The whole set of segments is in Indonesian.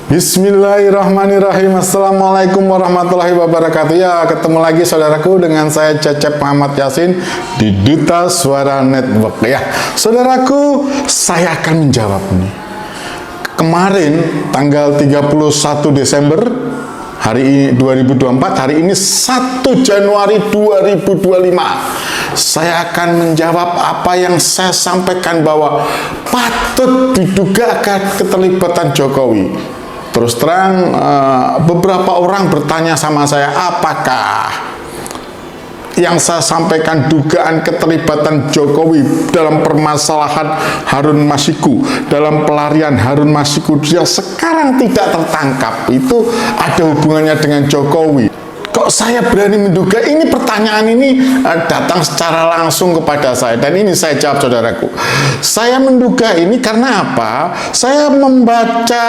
Bismillahirrahmanirrahim. Assalamualaikum warahmatullahi wabarakatuh. Ya, ketemu lagi saudaraku dengan saya Cecep Muhammad Yasin di Duta Suara Network. Ya, saudaraku, saya akan menjawab nih. Kemarin tanggal 31 Desember hari 2024, hari ini 1 Januari 2025. Saya akan menjawab apa yang saya sampaikan bahwa patut diduga akan keterlibatan Jokowi. Terus terang, beberapa orang bertanya sama saya, apakah yang saya sampaikan dugaan keterlibatan Jokowi dalam permasalahan Harun Masiku, dalam pelarian Harun Masiku yang sekarang tidak tertangkap, itu ada hubungannya dengan Jokowi? Kok saya berani menduga? Ini pertanyaan ini datang secara langsung kepada saya, dan ini saya jawab, saudaraku. Saya menduga ini karena apa? Saya membaca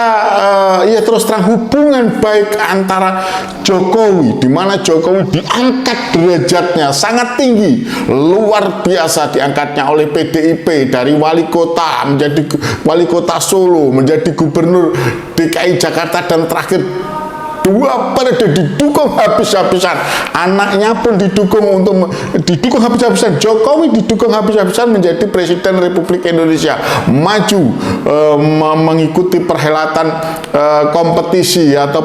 ya terus terang hubungan baik antara Jokowi, di mana Jokowi diangkat derajatnya sangat tinggi, luar biasa diangkatnya oleh PDIP dari wali kota menjadi wali kota Solo, menjadi gubernur DKI Jakarta, dan terakhir 2 periode didukung habis-habisan. Anaknya pun didukung didukung habis-habisan. Jokowi didukung habis-habisan menjadi Presiden Republik Indonesia, maju mengikuti perhelatan kompetisi atau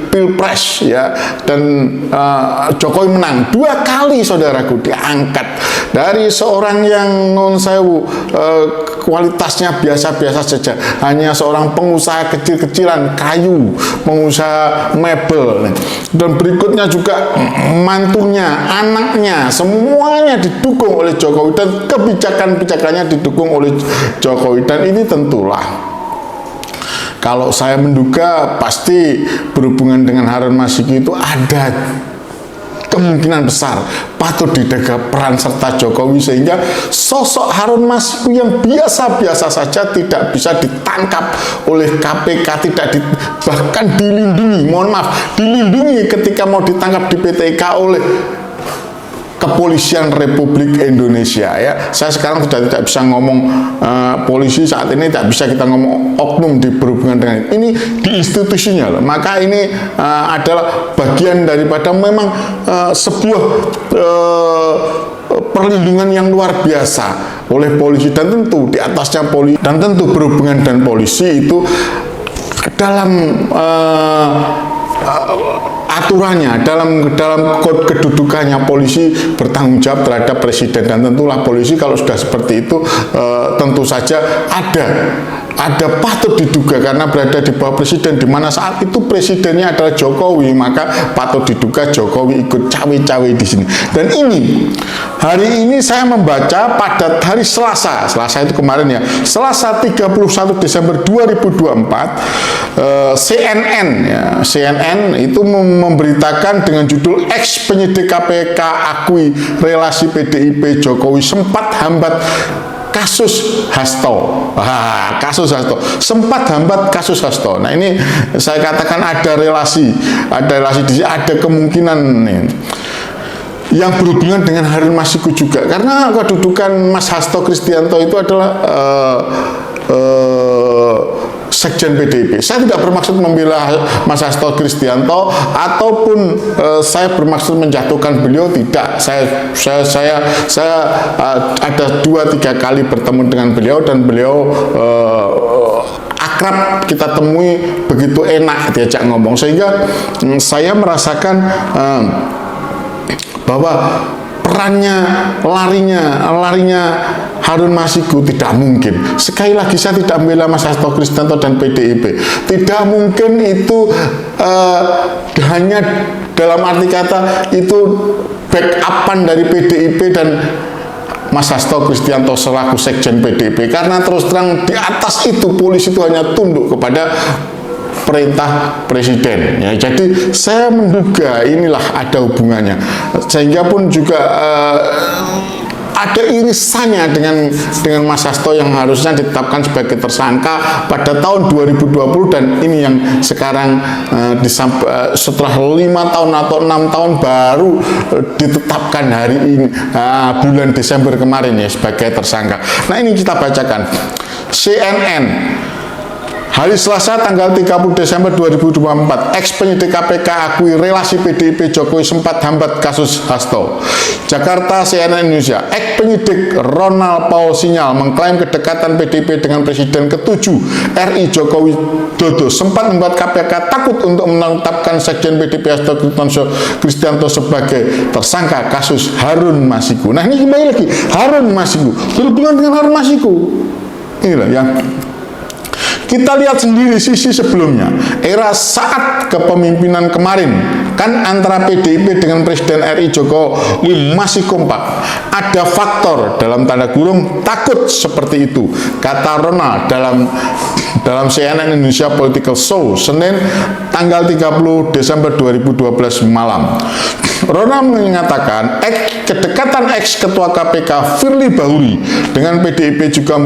pilpres ya, dan Jokowi menang 2 kali, saudaraku. Diangkat dari seorang yang non sewu kualitasnya biasa-biasa saja, hanya seorang pengusaha kecil-kecilan kayu, pengusaha mebel, dan berikutnya juga mantunya, anaknya, semuanya didukung oleh Jokowi, dan kebijakan-kebijakannya didukung oleh Jokowi. Dan ini tentulah, kalau saya menduga, pasti berhubungan dengan Harun Masiku itu ada kemungkinan besar patut diduga peran serta Jokowi, sehingga sosok Harun Masiku yang biasa-biasa saja tidak bisa ditangkap oleh KPK, bahkan dilindungi, dilindungi ketika mau ditangkap di PTK oleh Kepolisian Republik Indonesia ya. Saya sekarang tidak bisa ngomong polisi saat ini, tidak bisa kita ngomong oknum di berhubungan dengan ini di institusinya loh. Maka ini adalah bagian daripada memang sebuah perlindungan yang luar biasa oleh polisi, dan tentu di atasnya polisi, dan tentu berhubungan dan polisi itu dalam aturannya, dalam kode kedudukannya, polisi bertanggung jawab terhadap presiden, dan tentulah polisi kalau sudah seperti itu tentu saja ada patut diduga karena berada di bawah presiden, di mana saat itu presidennya adalah Jokowi, maka patut diduga Jokowi ikut cawe-cawe di sini. Dan ini hari ini saya membaca pada hari Selasa itu kemarin ya, Selasa 31 Desember 2024, CNN itu memberitakan dengan judul Ex penyidik KPK akui relasi PDIP Jokowi sempat hambat kasus Hasto. Kasus Hasto sempat hambat kasus Hasto. Nah, ini saya katakan ada relasi di sini, ada kemungkinan nih yang berhubungan dengan Harun Masiku juga, karena kedudukan Mas Hasto Kristianto itu adalah Sekjen PDIP. Saya tidak bermaksud membela Mas Hasto Kristianto ataupun saya bermaksud menjatuhkan beliau, tidak. Saya ada 2-3 kali bertemu dengan beliau, dan beliau akrab, kita temui begitu enak diajak ngomong, sehingga saya merasakan bahwa perannya, larinya Harun Masiku tidak mungkin. Sekali lagi, saya tidak membela Mas Hasto Kristianto dan PDIP. Tidak mungkin itu hanya dalam arti kata itu backupan dari PDIP dan Mas Hasto Kristianto selaku Sekjen PDIP, karena terus terang di atas itu polisi itu hanya tunduk kepada perintah presiden ya. Jadi saya menduga inilah ada hubungannya, sehingga pun juga ada irisannya dengan Mas Hasto yang harusnya ditetapkan sebagai tersangka pada tahun 2020, dan ini yang sekarang setelah 5 tahun atau 6 tahun baru ditetapkan hari ini, bulan Desember kemarin ya, sebagai tersangka. Nah, ini kita bacakan CNN Hari Selasa tanggal 30 Desember 2024, ex penyidik KPK akui relasi PDIP Jokowi sempat hambat kasus Hasto. Jakarta, CNN Indonesia. Ex penyidik Ronald Paul Sinyal mengklaim kedekatan PDIP dengan Presiden ke-7 RI Jokowi Dodo sempat membuat KPK takut untuk menetapkan Sekjen PDIP Hasto Kristianto sebagai tersangka kasus Harun Masiku. Nah, ini kembali lagi, Harun Masiku berhubungan dengan Harun Masiku. Inilah yang kita lihat sendiri sisi sebelumnya, era saat kepemimpinan kemarin, kan antara PDIP dengan Presiden RI Jokowi masih kompak. Ada faktor dalam tanda kurung takut seperti itu, kata Ronald dalam CNN Indonesia Political Show Senin tanggal 30 Desember 2012 malam. Ronald mengatakan kedekatan ex ketua KPK Firly Bahuri dengan PDIP juga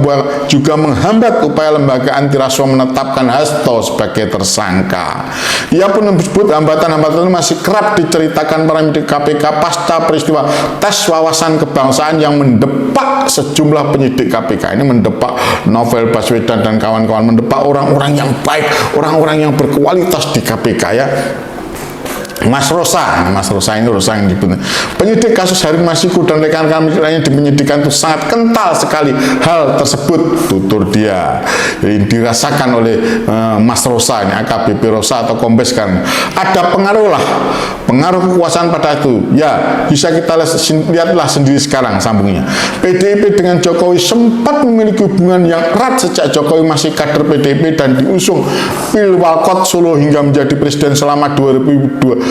menghambat upaya lembaga anti rasuah menetapkan Hasto sebagai tersangka. Ia pun menyebut hambatan-hambatan masih kerap diceritakan para penyidik KPK pasca peristiwa tes wawasan kebangsaan yang mendepak sejumlah penyidik KPK. Ini mendepak Novel Baswedan dan kawan-kawan, mendepak orang-orang yang baik, orang-orang yang berkualitas di KPK ya. Mas Rosa ini Rosa yang disebut. Penyidik kasus Harun Masiku dan rekan-rekan lainnya di penyidikan itu sangat kental sekali hal tersebut, tutur dia. Jadi dirasakan oleh Mas Rosa ini, AKBP Rosa atau Kombes kan. Ada pengaruh kekuasaan pada itu. Ya, bisa kita lihatlah sendiri sekarang sambungnya. PDIP dengan Jokowi sempat memiliki hubungan yang erat sejak Jokowi masih kader PDIP dan diusung Pilwalkot Solo hingga menjadi presiden selama periode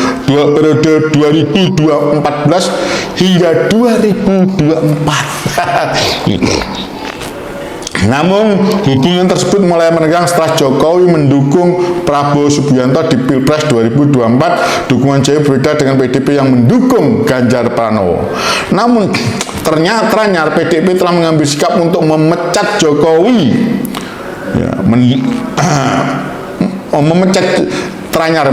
2014 hingga 2024. Namun hubungan tersebut mulai merenggang setelah Jokowi mendukung Prabowo Subianto di Pilpres 2024. Dukungan Jokowi berbeda dengan PDIP yang mendukung Ganjar Pranowo. Namun ternyata PDIP telah mengambil sikap untuk memecat Jokowi. Ya, Teranyar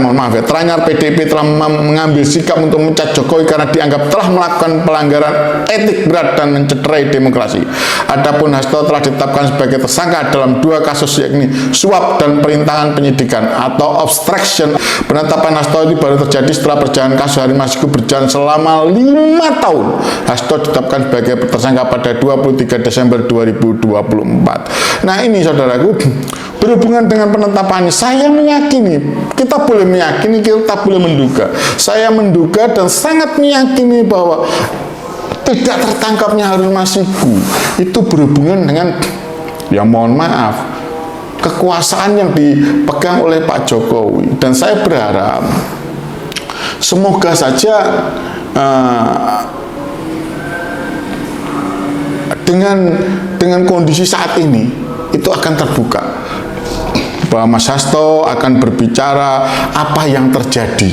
PDIP telah mengambil sikap untuk memecat Jokowi karena dianggap telah melakukan pelanggaran etik berat dan mencederai demokrasi. Adapun Hasto telah ditetapkan sebagai tersangka dalam 2 kasus, yakni suap dan perintangan penyidikan atau obstruction. Penetapan Hasto ini baru terjadi setelah perjalanan kasus Harun Masiku berjalan selama 5 tahun. Hasto ditetapkan sebagai tersangka pada 23 Desember 2024. Nah, ini saudaraku, berhubungan dengan penetapan ini, saya meyakini, kita boleh meyakini, kita boleh menduga. Saya menduga dan sangat meyakini bahwa tidak tertangkapnya Harun Masiku itu berhubungan dengan, ya mohon maaf, kekuasaan yang dipegang oleh Pak Jokowi. Dan saya berharap semoga saja dengan kondisi saat ini itu akan terbuka, bahwa Mas Hasto akan berbicara apa yang terjadi.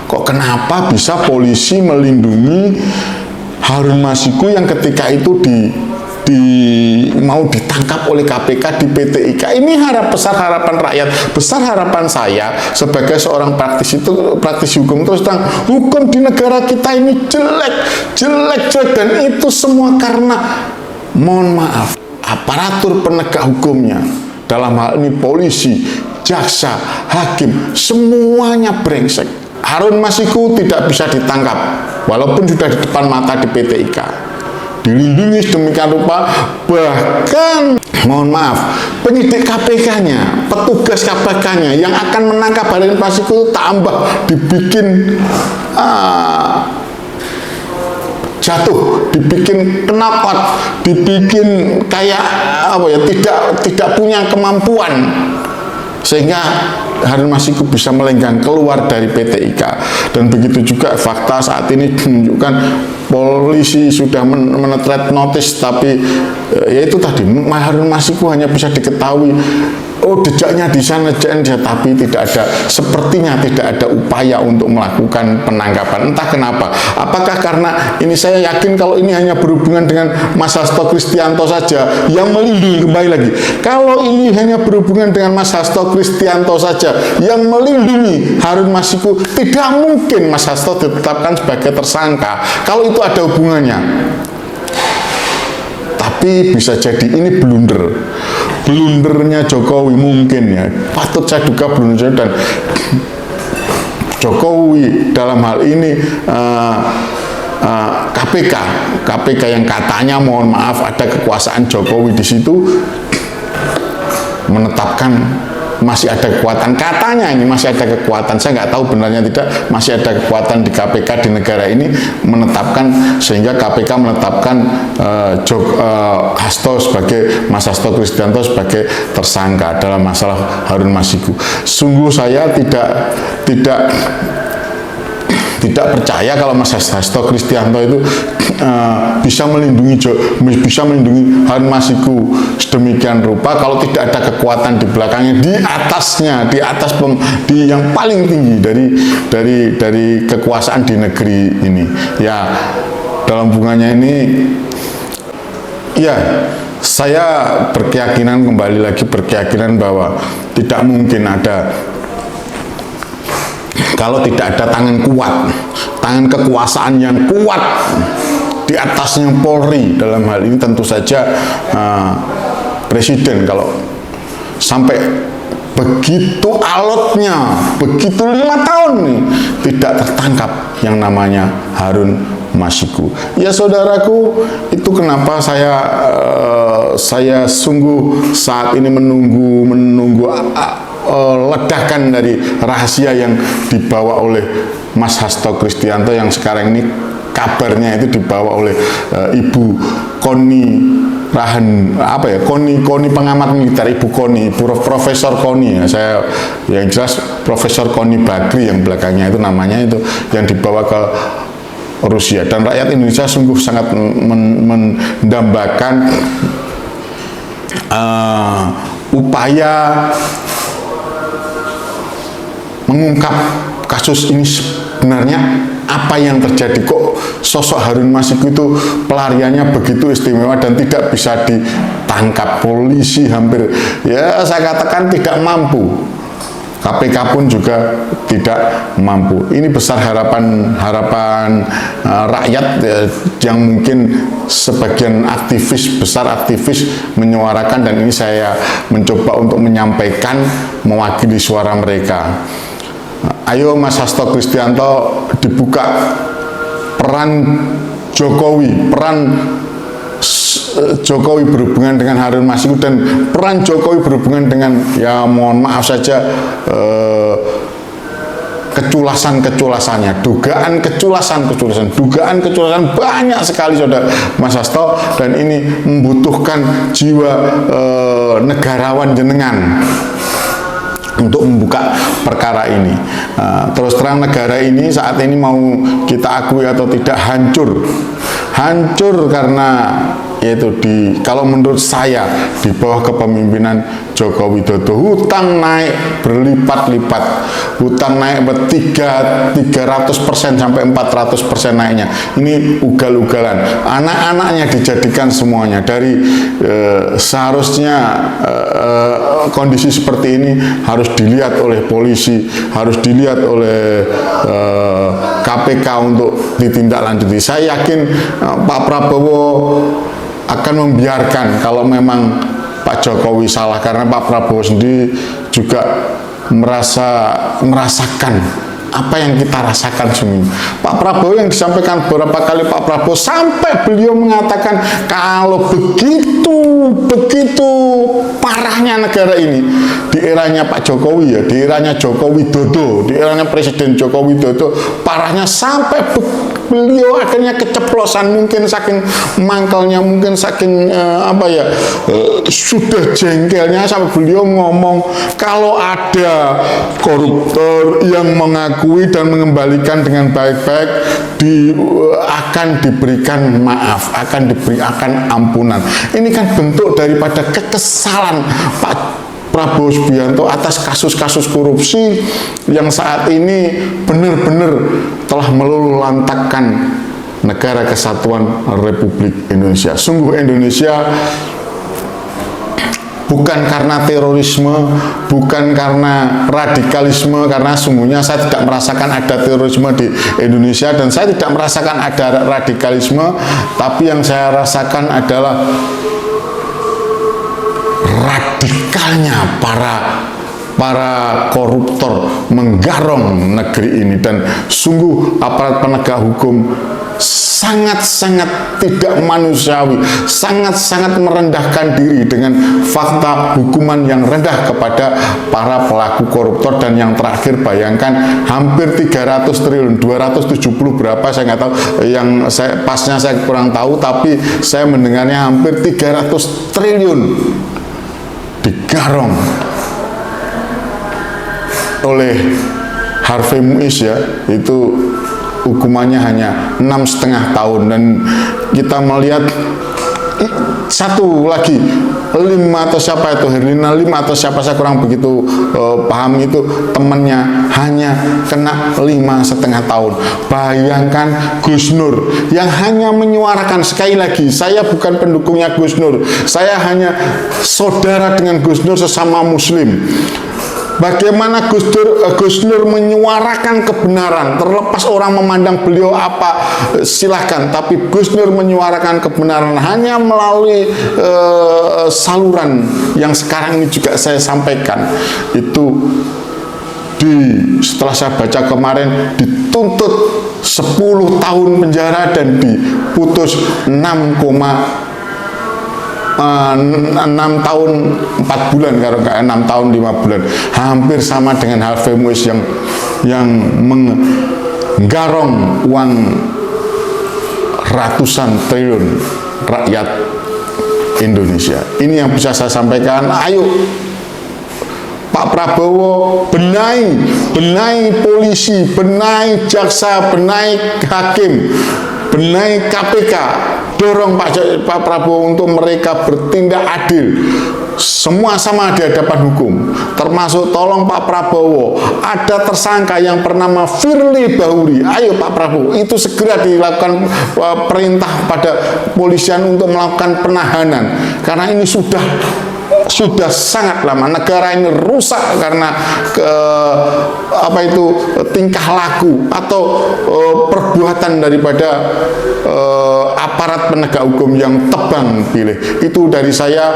Kok kenapa bisa polisi melindungi Harun Masiku yang ketika itu mau ditangkap oleh KPK di PT IKA. Ini besar harapan rakyat, besar harapan saya sebagai seorang praktisi hukum, terus terang hukum di negara kita ini jelek, dan itu semua karena, mohon maaf, aparatur penegak hukumnya, dalam hal ini polisi, jaksa, hakim, semuanya brengsek. Harun Masiku tidak bisa ditangkap walaupun sudah di depan mata di PT IKA, dilindungi sedemikian rupa, bahkan mohon maaf, penyidik KPK-nya, petugas KPK-nya yang akan menangkap Harun Masiku tambah dibikin jatuh, dibikin knalpot, dibikin kayak apa ya, tidak punya kemampuan, sehingga Harun Masiku bisa melenggang keluar dari PT IKA. Dan begitu juga fakta saat ini menunjukkan polisi sudah menetret notis, tapi ya itu tadi, Harun Masiku hanya bisa diketahui jejaknya di sana, tapi sepertinya tidak ada upaya untuk melakukan penangkapan. Entah kenapa. Apakah karena ini, saya yakin kalau ini hanya berhubungan dengan Mas Hasto Kristianto saja yang melindungi, kembali lagi, kalau ini hanya berhubungan dengan Mas Hasto Kristianto saja yang melindungi Harun Masiku, tidak mungkin Mas Hasto ditetapkan sebagai tersangka kalau itu ada hubungannya. Tapi bisa jadi ini blunder blundernya Jokowi mungkin ya, patut saya duga blunder, dan Jokowi dalam hal ini KPK yang katanya, mohon maaf, ada kekuasaan Jokowi di situ, menetapkan masih ada kekuatan, katanya ini masih ada kekuatan, saya nggak tahu benarnya tidak, masih ada kekuatan di KPK di negara ini menetapkan, sehingga KPK menetapkan Hasto sebagai, Mas Hasto Kristianto sebagai tersangka dalam masalah Harun Masiku. Sungguh saya tidak percaya kalau Mas Hasto Kristianto itu bisa melindungi Harun Masiku sedemikian rupa kalau tidak ada kekuatan di belakangnya, di atasnya, di yang paling tinggi dari kekuasaan di negeri ini. Ya, dalam hubungannya ini, ya, saya kembali lagi berkeyakinan bahwa tidak mungkin ada, kalau tidak ada tangan kuat, tangan kekuasaan yang kuat di atasnya Polri, dalam hal ini tentu saja Presiden, kalau sampai begitu alotnya, begitu 5 tahun nih tidak tertangkap yang namanya Harun Masiku. Ya saudaraku, itu kenapa saya sungguh saat ini menunggu ledakan dari rahasia yang dibawa oleh Mas Hasto Kristianto, yang sekarang ini kabarnya itu dibawa oleh Ibu Koni Koni pengamat militer, Ibu Koni, Profesor Koni, ya, saya yang jelas Profesor Koni Bakri yang belakangnya itu namanya, itu yang dibawa ke Rusia, dan rakyat Indonesia sungguh sangat mendambakan upaya mengungkap kasus ini sebenarnya apa yang terjadi, kok sosok Harun Masiku itu pelariannya begitu istimewa dan tidak bisa ditangkap polisi, hampir, ya saya katakan tidak mampu, KPK pun juga tidak mampu. Ini besar harapan rakyat yang mungkin sebagian besar aktivis menyuarakan, dan ini saya mencoba untuk menyampaikan, mewakili suara mereka. Ayo Mas Hasto Kristianto, dibuka peran Jokowi berhubungan dengan Harun Masiku, dan peran Jokowi berhubungan dengan, ya mohon maaf saja, keculasannya, dugaan keculasan banyak sekali saudara Mas Hasto, dan ini membutuhkan jiwa negarawan jenengan untuk membuka perkara ini. Terus terang, negara ini saat ini mau kita akui atau tidak hancur karena yaitu kalau menurut saya di bawah kepemimpinan Joko Widodo, hutang naik berlipat-lipat, hutang naik 300% sampai 400% naiknya. Ini ugal-ugalan, anak-anaknya dijadikan semuanya dari seharusnya kondisi seperti ini harus dilihat oleh polisi, harus dilihat oleh KPK untuk ditindaklanjuti. Saya yakin Pak Prabowo akan membiarkan kalau memang Pak Jokowi salah, karena Pak Prabowo sendiri juga merasakan apa yang kita rasakan semua. Pak Prabowo yang disampaikan beberapa kali Pak Prabowo, sampai beliau mengatakan kalau begitu parahnya negara ini di eranya Pak Jokowi, ya, di eranya Joko Widodo, di eranya Presiden Joko Widodo, parahnya sampai beliau akhirnya keceplosan, mungkin saking mangkalnya, mungkin saking sudah jengkelnya, sampai beliau ngomong kalau ada koruptor yang mengakui dan mengembalikan dengan baik-baik, akan diberikan maaf, akan ampunan. Ini kan bentuk daripada kekesalan Pak Prabowo Subianto atas kasus-kasus korupsi yang saat ini benar-benar telah meluluhlantakkan negara kesatuan Republik Indonesia. Sungguh Indonesia bukan karena terorisme, bukan karena radikalisme, karena sungguhnya saya tidak merasakan ada terorisme di Indonesia, dan saya tidak merasakan ada radikalisme, tapi yang saya rasakan adalah radikalnya para koruptor menggarong negeri ini, dan sungguh aparat penegak hukum sangat-sangat tidak manusiawi, sangat-sangat merendahkan diri dengan fakta hukuman yang rendah kepada para pelaku koruptor. Dan yang terakhir, bayangkan, hampir 300 triliun, 270 berapa saya nggak tahu, yang pasnya saya kurang tahu, tapi saya mendengarnya hampir 300 triliun digarong oleh Harvey Muiz, ya, itu hukumannya hanya 6,5 tahun. Dan kita melihat satu lagi, Lim atau siapa itu, Herlina Lim atau siapa, saya kurang begitu paham, itu temannya hanya kena 5,5 tahun. Bayangkan Gus Nur yang hanya menyuarakan, sekali lagi, saya bukan pendukungnya Gus Nur, saya hanya saudara dengan Gus Nur sesama muslim. Bagaimana Gus Nur menyuarakan kebenaran, terlepas orang memandang beliau apa, silahkan, tapi Gus Nur menyuarakan kebenaran hanya melalui saluran yang sekarang ini juga saya sampaikan. Itu setelah saya baca kemarin, dituntut 10 tahun penjara dan diputus 6 tahun 4 bulan, kalau nggak 6 tahun 5 bulan, hampir sama dengan Harvey Muiz yang menggarong uang ratusan triliun rakyat Indonesia. Ini yang bisa saya sampaikan. Ayo Pak Prabowo, benahi polisi, benahi jaksa, benahi hakim, benahi KPK. Dorong Pak Prabowo untuk mereka bertindak adil, semua sama di hadapan hukum. Termasuk tolong Pak Prabowo, ada tersangka yang bernama Firly Bahuri, ayo Pak Prabowo, itu segera dilakukan perintah pada kepolisian untuk melakukan penahanan, karena ini sudah sangat lama. Negara ini rusak karena tingkah laku atau perbuatan daripada aparat penegak hukum yang tebang pilih. Itu dari saya.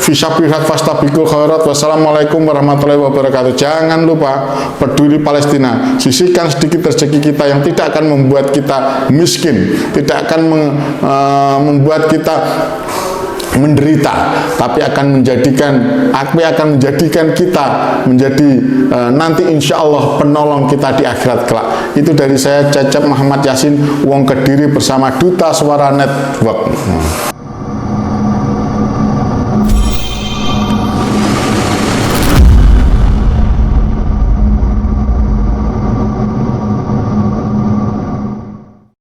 Fisabilillah fastabikul khairat. Wassalamualaikum warahmatullahi wabarakatuh. Jangan lupa peduli Palestina. Sisihkan sedikit rezeki kita yang tidak akan membuat kita miskin, tidak akan membuat kita menderita, tapi akan menjadikan kita menjadi nanti insya Allah penolong kita di akhirat kelak. Itu dari saya, Cecep Muhammad Yasin, Wong Kediri, bersama Duta Suara Network.